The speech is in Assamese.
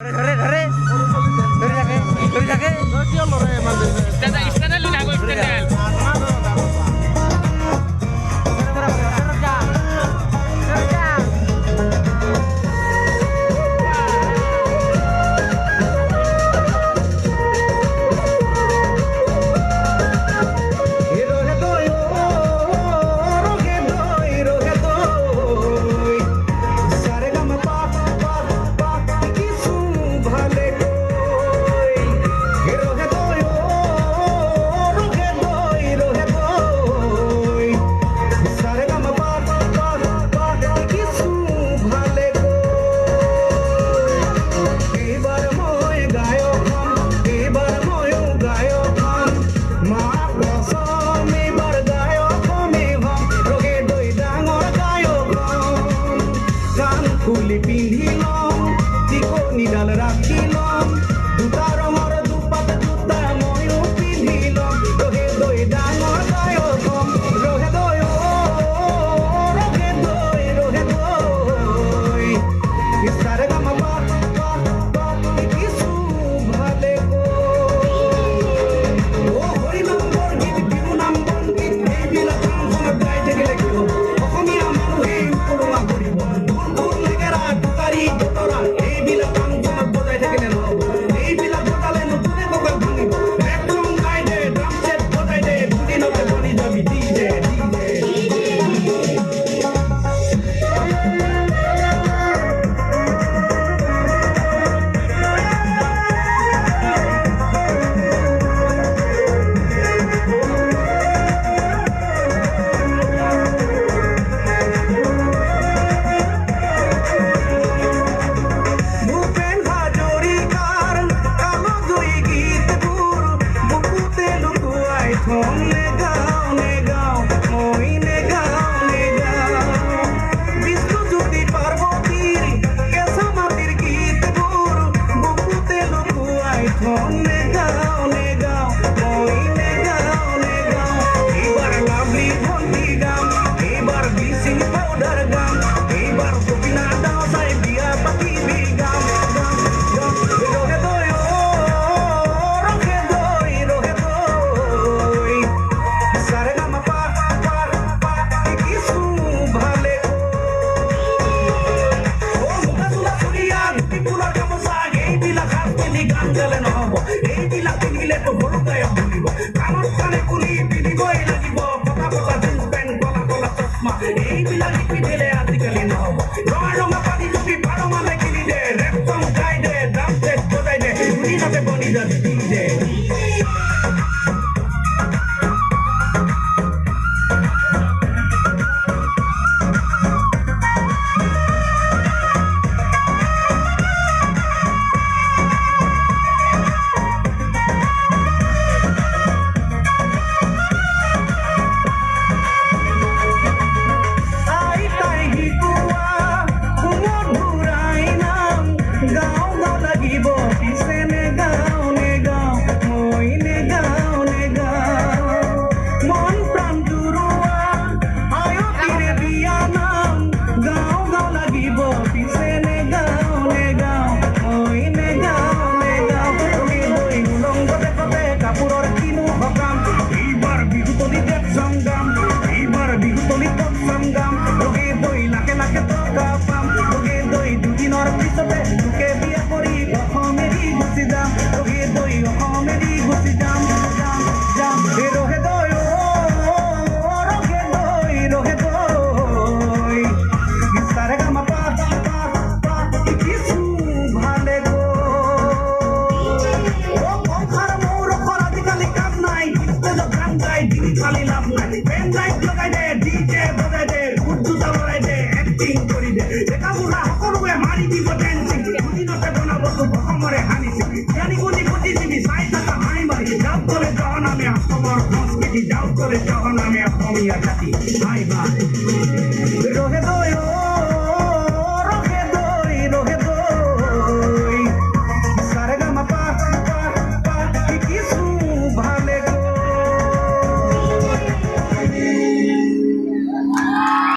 ধৰে ধৰে ধৰে থাকে ধৰে থাকে স্ট্যান্ডাৰ্ড লিখা স্ট্যান্ডাৰ্ড ফুলি পিন্ধিলম টিকনি ডাল ৰাখিলম দুটা ৰঙৰ দুপাত জোতা ময়ো পিন্ধিলম ৰহে দৈ ডাঙৰ গায়ক ৰহে দৈ ৰহে দৈ ৰহে দৈ ইছাৰে গাম কিছু ভালে হৰি নাম বৰগীত বিহু নাম বনগীত এইবিলাক কামখনত গাই থাকিলে কিয় অসমীয়া মানুহে উপৰুৱা কৰিব এইবিলাক কাম বজাই থাকিলে নহ'ব এইবিলাক বজালে নতুনে ককাল ভাঙিব একদম গাই দে ড্ৰাম ছেট বজাই দে দুদিনতে বনি যাবি ডিজে এইবিলাক পিন্ধিলেতো সৰু গায়ক বুলিব কাণত কাণে কুলি পিন্ধিবই লাগিব পতা পতা জিন্স পেণ্ট কলা কলা চশমা এইবিলাক পিন্ধিলে আজিকালি নহ'ব ৰঙা ৰঙা পানী টুপি বাৰ মানে কিনি দে ৰেপ চং গাই দে ড্ৰাম ছেট বজাই দে দুদিনতে বনি যাবি ডিজে সংস্কৃতি যাও কৰে যখন আমি অসমীয়া জাতি বাই বাই